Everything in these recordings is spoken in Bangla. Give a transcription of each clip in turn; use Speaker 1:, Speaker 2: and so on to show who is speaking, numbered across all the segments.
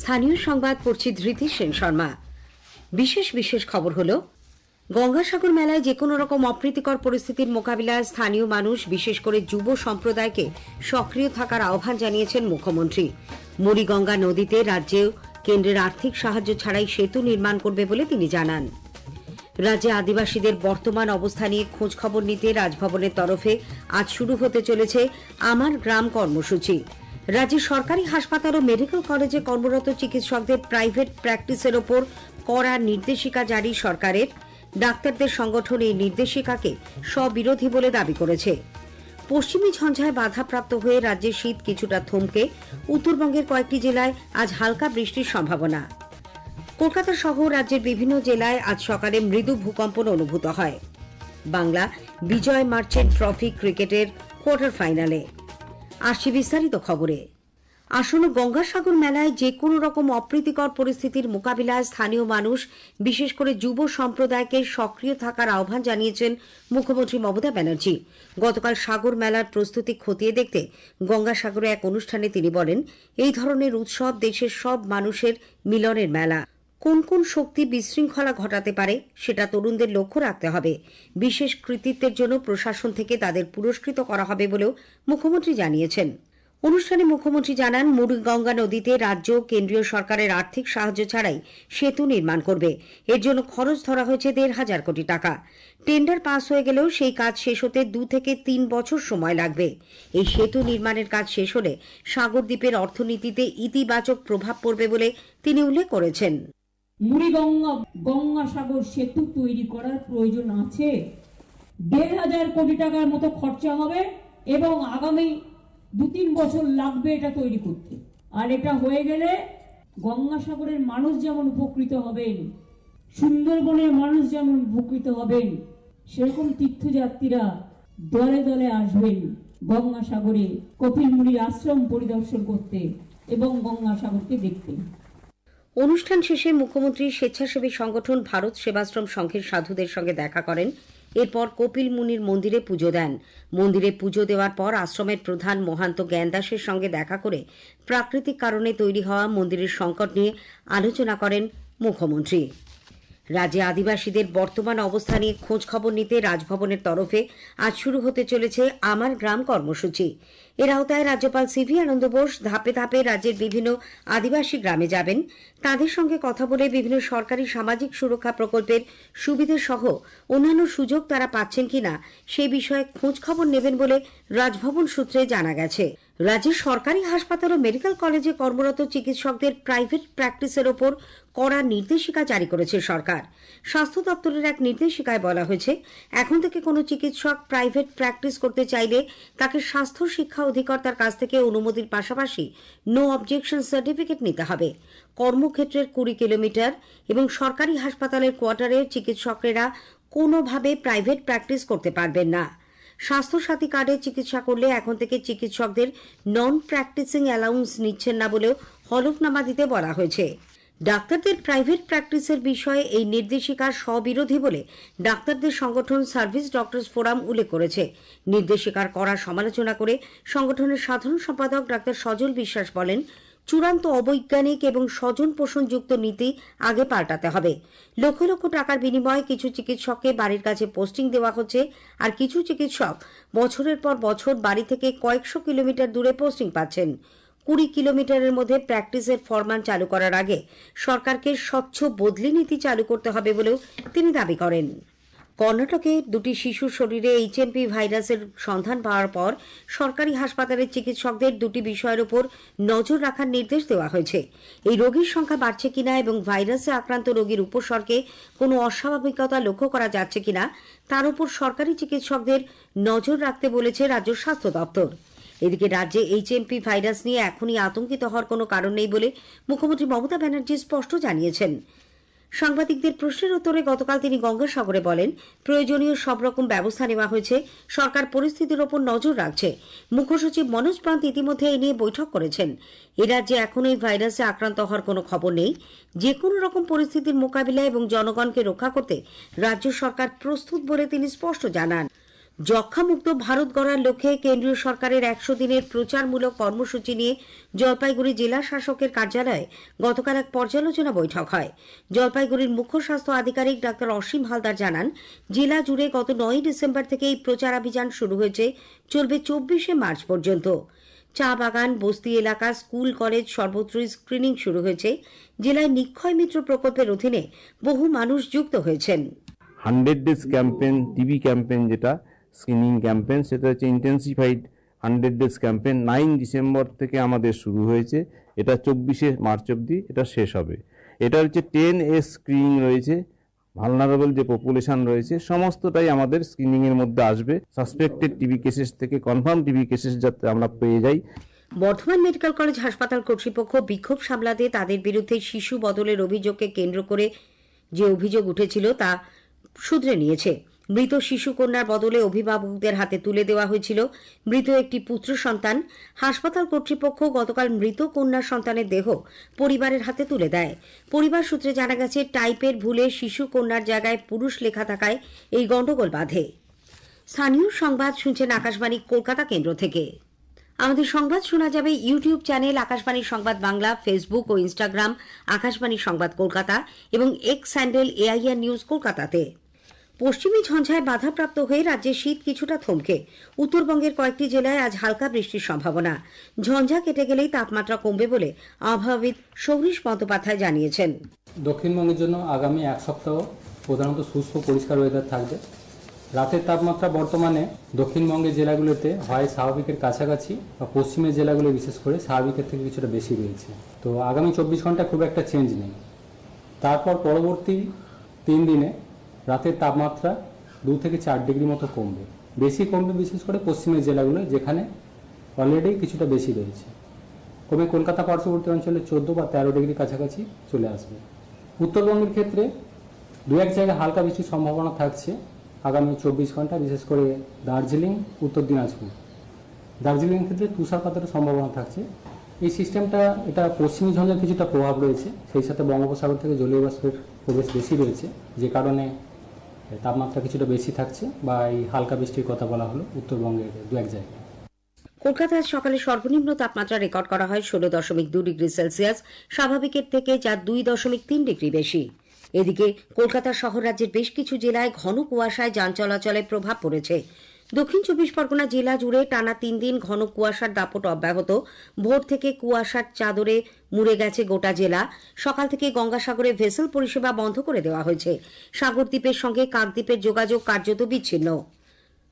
Speaker 1: স্থানীয় সংবাদ পড়ছি ধৃতি সেন শর্মা। বিশেষ খবর হলো, গঙ্গাসাগর মেলায় যে কোনো রকম অপ্রীতিকর পরিস্থিতির মোকাবিলায় স্থানীয় মানুষ, বিশেষ করে যুব সম্প্রদায়কে সক্রিয় থাকার আহ্বান জানিয়েছেন মুখ্যমন্ত্রী। মুড়িগঙ্গা নদীতে রাজ্যেও কেন্দ্রের আর্থিক সাহায্য ছাড়াই সেতু নির্মাণ করবে বলে তিনি জানান। রাজ্যে আদিবাসীদের বর্তমান অবস্থা নিয়ে খোঁজ খবর নিতে রাজভবনের তরফে আজ শুরু হতে চলেছে আমার গ্রাম কর্মসূচি। রাজ্যের সরকারি হাসপাতাল ও মেডিকেল কলেজে কর্মরত চিকিৎসকদের প্রাইভেট প্র্যাকটিসের ওপর কড়া নির্দেশিকা জারি সরকারের। ডাক্তারদের সংগঠন এই নির্দেশিকাকে স্ববিরোধী বলে দাবি করেছে। পশ্চিমী ঝঞ্ঝায় বাধাপ্রাপ্ত হয়ে রাজ্যের শীত কিছুটা থমকে উত্তরবঙ্গের কয়েকটি জেলায় আজ হালকা বৃষ্টির সম্ভাবনা। কলকাতা সহ রাজ্যের বিভিন্ন জেলায় আজ সকালে মৃদু ভূকম্পন অনুভূত হয়। বাংলা বিজয় মার্চেন্ট ট্রফি ক্রিকেটের কোয়ার্টার ফাইনালে। আসছি বিস্তারিত খবরে। আসন্ন গঙ্গাসাগর মেলায় যে কোনো রকম অপ্রীতিকর পরিস্থিতির মোকাবিলায় স্থানীয় মানুষ, বিশেষ করে যুব সম্প্রদায়কে সক্রিয় থাকার আহ্বান জানিয়েছেন মুখ্যমন্ত্রী মমতা ব্যানার্জি। গতকাল সাগর মেলার প্রস্তুতি খতিয়ে দেখতে গঙ্গাসাগরে এক অনুষ্ঠানে তিনি বলেন, এই ধরনের উৎসব দেশের সব মানুষের মিলনের মেলা। কোন কোন শক্তি বিশৃঙ্খলা ঘটাতে পারে সেটা তরুণদের লক্ষ্য রাখতে হবে। বিশেষ কৃতিত্বের জন্য প্রশাসন থেকে তাদের পুরস্কৃত করা হবে বলেও মুখ্যমন্ত্রী জানিয়েছেন। অনুষ্ঠানে মুখ্যমন্ত্রী জানান, মুড়িগঙ্গা নদীতে রাজ্য কেন্দ্রীয় সরকারের আর্থিক সাহায্য ছাড়াই সেতু নির্মাণ করবে। এর জন্য খরচ ধরা হয়েছে 1,500 কোটি টাকা। টেন্ডার পাস হয়ে গেলেও সেই কাজ শেষ হতে 2 থেকে 3 বছর সময় লাগবে। এই সেতু নির্মাণের কাজ শেষ হলে সাগরদ্বীপের অর্থনীতিতে ইতিবাচক প্রভাব পড়বে বলে তিনি উল্লেখ করেছেন।
Speaker 2: গঙ্গাসাগর সেতু তৈরি করার প্রয়োজন আছে। 1,500 কোটি টাকার মতো খরচা হবে এবং আগামী 2-3 বছর লাগবে এটা তৈরি করতে। আর এটা হয়ে গেলে গঙ্গাসাগরের মানুষ যেমন উপকৃত হবেন, সুন্দরবনের মানুষ যেমন উপকৃত হবেন, সেরকম তীর্থযাত্রীরা দলে দলে আসবেন গঙ্গাসাগরে কপিল মুনির আশ্রম পরিদর্শন করতে এবং গঙ্গাসাগরকে দেখতে।
Speaker 1: অনুষ্ঠান শেষে মুখ্যমন্ত্রী স্বেচ্ছাসেবী সংগঠন ভারত সেবাশ্রম সংঘের সাধুদের সঙ্গে দেখা করেন। এরপর কপিল মুনির মন্দিরে পুজো দেন। মন্দিরে পুজো দেওয়ার পর আশ্রমের প্রধান মহান্ত জ্ঞানদাসের সঙ্গে দেখা করে প্রাকৃতিক কারণে তৈরি হওয়া মন্দিরের সংকট নিয়ে আলোচনা করেন মুখ্যমন্ত্রী। রাজ্যে আদিবাসীদের বর্তমান অবস্থা নিয়ে খোঁজ খবর নিতে রাজভবনের তরফে আজ শুরু হতে চলেছে আমার গ্রাম কর্মসূচি। এর আওতায় রাজ্যপাল সিভি আনন্দ বোস ধাপে ধাপে রাজ্যের বিভিন্ন আদিবাসী গ্রামে যাবেন। তাদের সঙ্গে কথা বলে বিভিন্ন সরকারি সামাজিক সুরক্ষা প্রকল্পের সুবিধা সহ অন্যান্য সুযোগ তারা পাচ্ছেন কিনা সে বিষয়ে খোঁজ খবর নেবেন বলে রাজভবন সূত্রে জানা গেছে। রাজ্যের সরকারি হাসপাতাল ও মেডিকেল কলেজে কর্মরত চিকিৎসকদের প্রাইভেট প্র্যাকটিসের ওপর কড়া নির্দেশিকা জারি করেছে সরকার। স্বাস্থ্য দপ্তরের এক নির্দেশিকায় বলা হয়েছে, এখন থেকে কোনো চিকিৎসক প্রাইভেট প্র্যাকটিস করতে চাইলে তাকে স্বাস্থ্য শিক্ষা অধিকর্তার কাছ থেকে অনুমতির পাশাপাশি নো অবজেকশন সার্টিফিকেট নিতে হবে। কর্মক্ষেত্রের 20 কিলোমিটার এবং সরকারি হাসপাতালের কোয়ার্টারে চিকিৎসকেরা কোনোভাবে প্রাইভেট প্র্যাকটিস করতে পারবেন না। স্বাস্থ্যসাথী কার্ডে চিকিৎসা করলে এখন থেকে চিকিৎসকদের নন প্র্যাকটিসিং অ্যালাউন্স নিচ্ছেন না বলেও হলফনামা দিতে বলা হয়েছে। ডাক্তারদের প্রাইভেট প্র্যাকটিসের বিষয়ে এই নির্দেশিকার স্ববিরোধী বলে ডাক্তারদের সংগঠন সার্ভিস ডক্টরস ফোরাম উল্লেখ করেছে। নির্দেশিকার কড়া সমালোচনা করে সংগঠনের সাধারণ সম্পাদক ডাক্তার সজল বিশ্বাস বলেন, চূড়ান্ত অবৈজ্ঞানিক এবং স্বজন পোষণযুক্ত নীতি আগে পাল্টাতে হবে। লক্ষ লক্ষ টাকার বিনিময়ে কিছু চিকিৎসককে বাড়ির কাছে পোস্টিং দেওয়া হচ্ছে, আর কিছু চিকিৎসক বছরের পর বছর বাড়ি থেকে কয়েকশো কিলোমিটার দূরে পোস্টিং পাচ্ছেন। 20 কিলোমিটারের মধ্যে প্র্যাকটিসের ফরমান চালু করার আগে সরকারকে স্বচ্ছ বদলি নীতি চালু করতে হবে বলেও তিনি দাবি করেন। কর্ণাটকে 2টি শিশুর শরীরে HMP ভাইরাসের সন্ধান পাওয়ার পর সরকারি হাসপাতালের চিকিৎসকদের 2টি বিষয়ের উপর নজর রাখার নির্দেশ দেওয়া হয়েছে। এই রোগীর সংখ্যা বাড়ছে কিনা এবং ভাইরাসে আক্রান্ত রোগীর উপসর্গে কোনো অস্বাভাবিকতা লক্ষ্য করা যাচ্ছে কিনা তার উপর সরকারি চিকিৎসকদের নজর রাখতে বলেছে রাজ্য স্বাস্থ্য দপ্তর। এদিকে রাজ্যে HMP ভাইরাস নিয়ে এখনই আতঙ্কিত হওয়ার কোনো কারণ নেই বলে মুখ্যমন্ত্রী মমতা ব্যানার্জি স্পষ্ট জানিয়েছেন। সাংবাদিকদের প্রশ্নের উত্তরে গতকাল তিনি গঙ্গাসাগরে বলেন, প্রয়োজনীয় সব রকম ব্যবস্থা নেওয়া হয়েছে, সরকার পরিস্থিতির ওপর নজর রাখছে। মুখ্য সচিব মনোজ পান্ত ইতিমধ্যে এই নিয়ে বৈঠক করেছেন। এ রাজ্যে এখনো এই ভাইরাসে আক্রান্ত হওয়ার কোনো খবর নেই। যে কোনো রকম পরিস্থিতির মোকাবিলা এবং জনগণকে রক্ষা করতে রাজ্য সরকার প্রস্তুত বলে তিনি স্পষ্ট জানান। যক্ষ্মামুক্ত ভারত গড়ার লক্ষ্যে কেন্দ্রীয় সরকারের 100 দিনের প্রচারমূলক কর্মসূচি নিয়ে জলপাইগুড়ি জেলা শাসকের কার্যালয়ে গতকাল এক পর্যালোচনা বৈঠক হয়। জলপাইগুড়ির মুখ্য স্বাস্থ্য আধিকারিক ডাক্তার অসীম হালদার জানান, জেলা জুড়ে গত 9 ডিসেম্বর থেকে এই প্রচারাভিযান শুরু হয়েছে, চলবে 24শে মার্চ পর্যন্ত। চা বাগান, বস্তি এলাকা, স্কুল, কলেজ সর্বত্রই স্ক্রিনিং শুরু হয়েছে। জেলায় নিক্ষয় মিত্র প্রকল্পের অধীনে বহু মানুষ যুক্ত হয়েছেন।
Speaker 3: 100 ডেজ ক্যাম্পেইন, টিবি ক্যাম্পেইন, যেটা স্ক্রিনিং ক্যাম্পেইন, সেটা হচ্ছে ইন্টেন্সিফাইড 100 ডেজ ক্যাম্পেইন। 9 ডিসেম্বর থেকে আমাদের শুরু হয়েছে, এটা 24শে মার্চ অবধি এটা শেষ হবে। এটা হচ্ছে 10S স্ক্রিনিং রয়েছে, ভালনারেবল যে পপুলেশন রয়েছে সমস্তটাই আমাদের স্ক্রিনিংয়ের মধ্যে আসবে। সাসপেক্টেড টিবি কেসেস থেকে কনফার্ম টিবি কেসেস যাতে আমরা পেয়ে যাই।
Speaker 1: বর্ধমান মেডিকেল কলেজ হাসপাতাল কর্তৃপক্ষ বিক্ষোভ সামলাতে তাদের বিরুদ্ধে শিশু বদলের অভিযোগকে কেন্দ্র করে যে অভিযোগ উঠেছিল তা শুধরে নিয়েছে। মৃত শিশু কন্যার বদলে অভিভাবকদের হাতে তুলে দেওয়া হয়েছিল মৃত একটি পুত্র সন্তান। হাসপাতাল কর্তৃপক্ষ গতকাল মৃত কন্যার সন্তানের দেহ পরিবারের হাতে তুলে দেয়। পরিবার সূত্রে জানা গেছে, টাইপের ভুলে শিশু কন্যার জায়গায় পুরুষ লেখা থাকায় এই গন্ডগোল বাধে। স্থানীয় সংবাদ শুনছেন আকাশবাণী কলকাতা কেন্দ্র থেকে। আমাদের সংবাদ শোনা যাবে ইউটিউব চ্যানেল আকাশবাণী সংবাদ বাংলা, ফেসবুক ও ইনস্টাগ্রাম আকাশবাণী সংবাদ কলকাতা এবং এক্স হ্যান্ডেল AIR নিউজ কলকাতাতে। পশ্চিমী ঝঞ্ঝায় বাধাপ্রাপ্ত হয়ে রাজ্যে শীত কিছুটা থমকে। উত্তরবঙ্গের কয়েকটি জেলায় আজ হালকা বৃষ্টির সম্ভাবনা। ঝঞ্ঝা কেটে গেলেই তাপমাত্রা কমবে বলে আবহাওয়াবিদ সৌরিশ বন্দ্যোপাধ্যায় জানিয়েছেন।
Speaker 4: দক্ষিণবঙ্গের জন্য আগামী এক সপ্তাহ প্রধানত শুষ্ক পরিষ্কার ওয়েদার থাকবে। রাতের তাপমাত্রা বর্তমানে দক্ষিণবঙ্গের জেলাগুলোতে হয় স্বাভাবিকের কাছাকাছি বা পশ্চিমের জেলাগুলো বিশেষ করে স্বাভাবিকের থেকে কিছুটা বেশি রয়েছে। তো আগামী 24 ঘন্টা খুব একটা চেঞ্জ নেই। তারপর পরবর্তী 3 দিনে রাতের তাপমাত্রা 2 থেকে 4 ডিগ্রি মতো কমবে। বেশি কমবে বিশেষ করে পশ্চিমের জেলাগুলো, যেখানে অলরেডি কিছুটা বেশি রয়েছে। কমে কলকাতা পার্শ্ববর্তী অঞ্চলে 14 বা 13 ডিগ্রি কাছাকাছি চলে আসবে। উত্তরবঙ্গের ক্ষেত্রে 2-1 জায়গায় হালকা বৃষ্টির সম্ভাবনা থাকছে আগামী 24 ঘন্টা, বিশেষ করে দার্জিলিং, উত্তর দিনাজপুর। দার্জিলিংয়ের ক্ষেত্রে তুষারপাতের সম্ভাবনা থাকছে। এই সিস্টেমটা, এটা পশ্চিমী ঝঞ্ঝার কিছুটা প্রভাব রয়েছে, সেই সাথে বঙ্গোপসাগর থেকে জলীয় বাষ্পের প্রবেশ বেশি রয়েছে, যে কারণে তাপমাত্রা কিছুটা বেশি থাকছে বা এই হালকা বৃষ্টির কথা বলা হলো উত্তরবঙ্গের 2-1 জায়গায়।
Speaker 1: কলকাতায় সকালে সর্বনিম্ন তাপমাত্রা রেকর্ড করা হয় 16.2 ডিগ্রি সেলসিয়াস, স্বাভাবিকের থেকে যা 2.3 ডিগ্রি বেশি। এদিকে কলকাতা শহর রাজ্যের বেশ কিছু জেলায় ঘন কুয়াশায় যান চলাচলে প্রভাব পড়েছে। দক্ষিণ 24 পরগনা জেলা জুড়ে টানা 3 দিন ঘন কুয়াশার দাপট অব্যাহত। ভোর থেকে কুয়াশার চাদরে মুড়ে গেছে গোটা জেলা। সকাল থেকে গঙ্গাসাগরে ভেসেল পরিষেবা বন্ধ করে দেওয়া হয়েছে। সাগরদ্বীপের সঙ্গে কাকদ্বীপের যোগাযোগ কার্যত বিচ্ছিন্ন।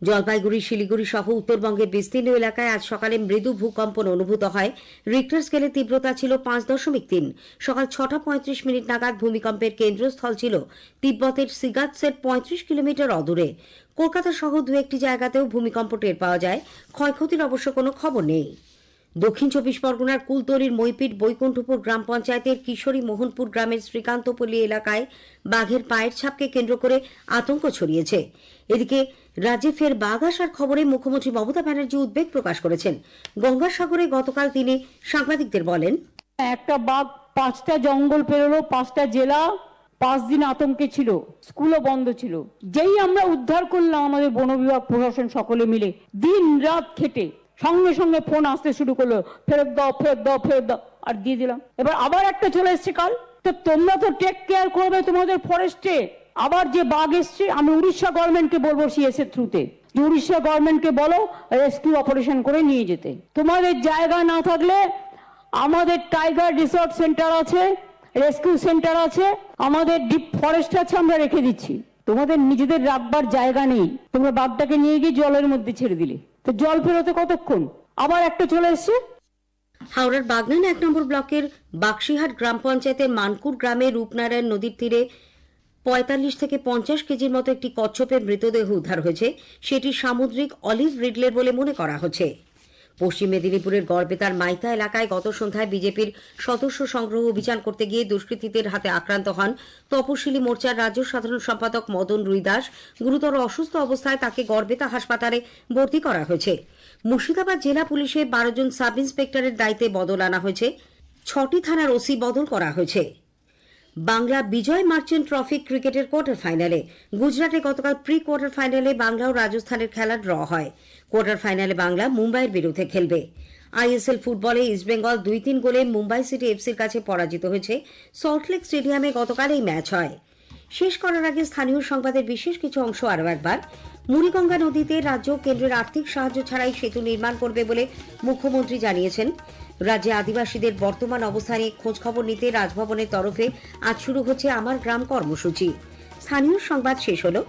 Speaker 1: জলপাইগুড়ি, শিলিগুড়ি সহ উত্তরবঙ্গের বিস্তীর্ণ এলাকায় আজ সকালে মৃদু ভূকম্পন অনুভূত হয়। রিক্টার স্কেলের তীব্রতা ছিল 5.3। সকাল 6:35 নাগাদ ভূমিকম্পের কেন্দ্রস্থল ছিল তিব্বতের সিগাৎসের 35 কিলোমিটার অদূরে। কলকাতা সহ 2-1টি জায়গাতেও ভূমিকম্প টের পাওয়া যায়। ক্ষয়ক্ষতির অবশ্য কোনো খবর নেই। দক্ষিণ 24 পরগনার কুলতলির মইপিট বৈকুণ্ঠপুর গ্রাম পঞ্চায়েতের কিশোরী মোহনপুর গ্রামের শ্রীকান্তপল্লী এলাকায় বাঘের পায়ের ছাপকে কেন্দ্র করে আতঙ্ক ছড়িয়েছে। এদিকে রাজ্যে ফের বাঘ আসার খবরে মুখ্যমন্ত্রী মমতা ব্যানার্জি উদ্বেগ প্রকাশ করেছেন। গঙ্গাসাগরে গতকাল তিনি সাংবাদিকদের বলেন,
Speaker 2: একটা বাঘ 5টা জঙ্গল পেরোলো, 5টা জেলা, 5 দিন আতঙ্কে ছিল, স্কুলও বন্ধ ছিল। যেই আমরা উদ্ধার করলাম, আমাদের বন বিভাগ প্রশাসন সকলে মিলে দিন রাত খেটে সঙ্গে সঙ্গে ফোন আসতে শুরু করলো, ফেরত দাও, ফেরত দাও, ফেরত দাও, আর দিয়ে দিলাম। এবার আবার একটা চলে এসছে কাল। তো তোমরা তো টেক কেয়ার করবে তোমাদের ফরেস্টে। আবার যে বাঘ এসছে, আমি উড়িষ্যা গভর্নমেন্টকে বলবো সিএস এর থ্রুতে, যে উড়িষ্যা গভর্নমেন্টকে বলো রেস্কিউ অপারেশন করে নিয়ে যেতে। তোমাদের জায়গা না থাকলে আমাদের টাইগার রিসর্ট সেন্টার আছে, রেস্কিউ সেন্টার আছে, আমাদের ডিপ ফরেস্ট আছে, আমরা রেখে দিচ্ছি। তোমাদের নিজেদের রাখবার জায়গা নেই, তোমরা বাঘটাকে নিয়ে গিয়ে জলের মধ্যে ছেড়ে দিলে। তো জল ফেরোতে কতক্ষণ? আবার একটা চলে এসছে।
Speaker 1: হাওড়ার বাগনান 1 নম্বর ব্লকের বাক্সিহাট গ্রাম পঞ্চায়েতের মানকুর গ্রামে রূপনারায়ণ নদীর তীরে 45 থেকে 50 কেজির মতো একটি কচ্ছপের মৃতদেহ উদ্ধার হয়েছে। সেটি সামুদ্রিক অলিভ রিডলের বলে মনে করা হচ্ছে। পশ্চিম মেদিনীপুরের গড়বেতার মাইতা এলাকায় গত সন্ধ্যায় বিজেপির সদস্য সংগ্রহ অভিযান করতে গিয়ে দুষ্কৃতীদের হাতে আক্রান্ত হন তপশিলি মোর্চার রাজ্য সাধারণ সম্পাদক মদন রুইদাস। গুরুতর অসুস্থ অবস্থায় তাকে গড়বেতা হাসপাতালে ভর্তি করা হয়েছে। মুর্শিদাবাদ জেলা পুলিশে 12 জন সাব ইন্সপেক্টরের দায়িত্বে বদল আনা হয়েছে। 6টি থানার ওসি বদল করা হয়েছে। বাংলা বিজয় মার্চেন্ট ট্রফি ক্রিকেটের কোয়ার্টার ফাইনালে গুজরাটে গতকাল প্রি কোয়ার্টার ফাইনালে বাংলা ও রাজস্থানের খেলা ড্র হয়। কোয়ার্টার ফাইনালে বাংলা মুম্বাইয়ের বিরুদ্ধে খেলবে। আইএসএল ফুটবলে ইস্টবেঙ্গল 2-3 গোলে মুম্বাই সিটি এফসির কাছে পরাজিত হয়েছে। সল্টলেক স্টেডিয়ামে গতকাল এই ম্যাচ হয়। শেষ করার আগে স্থানীয় সংবাদের বিশেষ কিছু অংশ আরও একবার। মুড়িগঙ্গা নদীতে রাজ্য কেন্দ্রের আর্থিক সাহায্য ছাড়াই সেতু নির্মাণ করবে বলে মুখ্যমন্ত্রী জানিয়েছেন। রাজ্যে আদিবাসীদের বর্তমান অবস্থানে খোঁজখবর নিতে রাজভবনের তরফে আজ শুরু হচ্ছে আমার গ্রাম কর্মসূচি। স্থানীয় সংবাদ শেষ হলো।